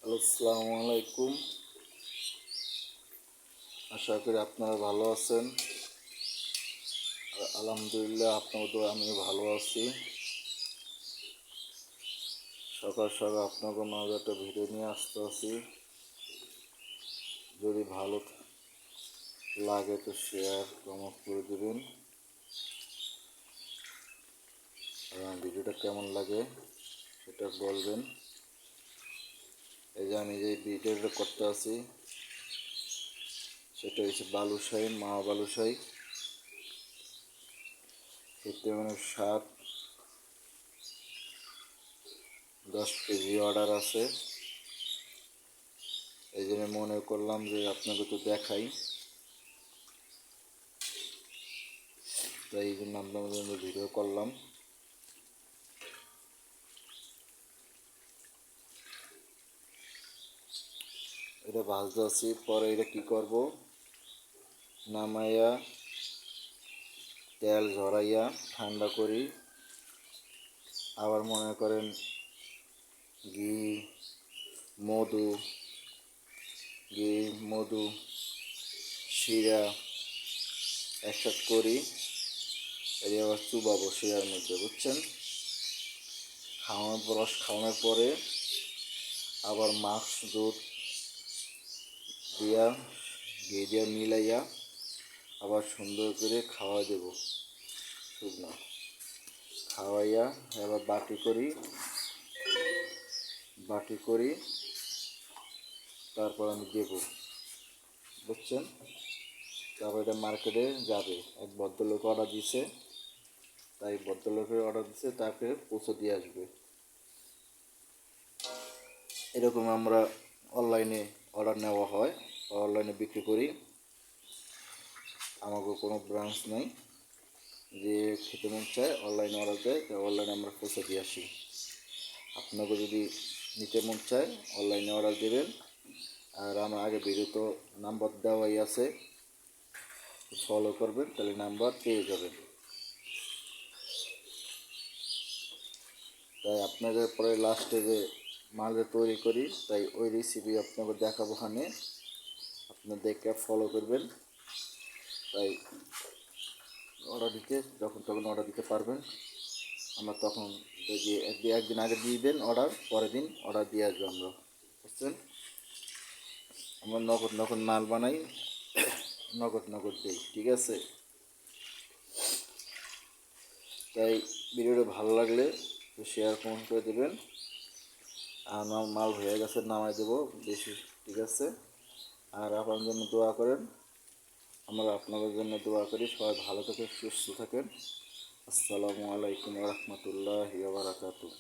আসসালামু আলাইকুম। আশা করি আপনারা ভালো আছেন। আলহামদুলিল্লাহ, আপনার তো আমিও ভালো আছি। সকাল সকাল আপনাকে মাঝে একটা ভিডিও নিয়ে আসতে আছি। যদি ভালো লাগে তো শেয়ার কমেন্ট করে দেবেন। আর ভিডিওটা কেমন লাগে সেটা বলবেন। এই যে আমি যে ভিডিওটা করতে আছি সেটা হচ্ছে বালুশাহী, মা বালুশাহী। খেতে অনেক স্বাদ। 10 কেজি অর্ডার আছে, এই জন্য মনে করলাম যে আপনাকে তো দেখাই, তাই এই জন্য আপনাদের জন্য ভিডিও করলাম। এটা ভাজতে আছি, পরে এটা কী করব, নামাইয়া তেল ঝরাইয়া ঠান্ডা করি। আবার মনে করেন ঘি মধু ঘি মধু শিরা একসাথে করি, এই আবার চুবাবো শিরার মধ্যে, বুঝছেন। রস খাওয়ানোর পরে আবার মাক্স দুধ দিয়া ঘি দিয়া মিলাইয়া আবার সুন্দর করে খাওয়া দেব। শুকনো খাওয়াইয়া এবার বাটি করি তারপর আমি দেব, বুঝছেন। তারপর এটা মার্কেটে যাবে। এক ভদ্রলোক অর্ডার দিছে, তাই ভদ্রলোকের অর্ডার দিছে, তাকে পৌঁছে দিয়ে আসবে। এরকম আমরা অনলাইনে অর্ডার নেওয়া হয়, অনলাইনে বিক্রি করি। আমাকে কোনো ব্রাঞ্চ নেই, যে খেতে মন চায় অনলাইনে অর্ডার দেয়, তাই অনলাইনে আমরা পৌঁছে দিয়ে আসি। আপনাকে যদি নিতে মন চায় অনলাইনে অর্ডার দেবেন। আর আমার আগে ভিডিওতে নাম্বার দেওয়াই আছে, ফলো করবেন, তাহলে নাম্বার পেয়ে যাবেন। তাই আপনাদের পরে লাস্টে যে মালটা তৈরি করি, তাই ওই রেসিপি আপনাকে দেখাবো ওখানে, আপনার দেখে ফলো করবেন। তাই অর্ডার দিতে যখন তখন অর্ডার দিতে পারবেন। আমরা তখন যদি একদিন আগে দিয়ে দেন অর্ডার, পরের দিন অর্ডার দিয়ে আসবো আমরা, বুঝছেন। আমরা নগদ মাল বানাই, নগদ দিই, ঠিক আছে। তাই ভিডিওটা ভালো লাগলে শেয়ার কমেন্ট করে দেবেন। আর আমার মাল হয়ে গেছে, নামাই দেবো বেশি, ঠিক আছে। আর আপনার জন্য দোয়া করেন, আমরা আপনাদের জন্য দোয়া করি। সবাই ভালো থাকেন, সুস্থ থাকেন। আসসালামু আলাইকুম ওয়া রাহমাতুল্লাহি ওয়া বারাকাতুহু।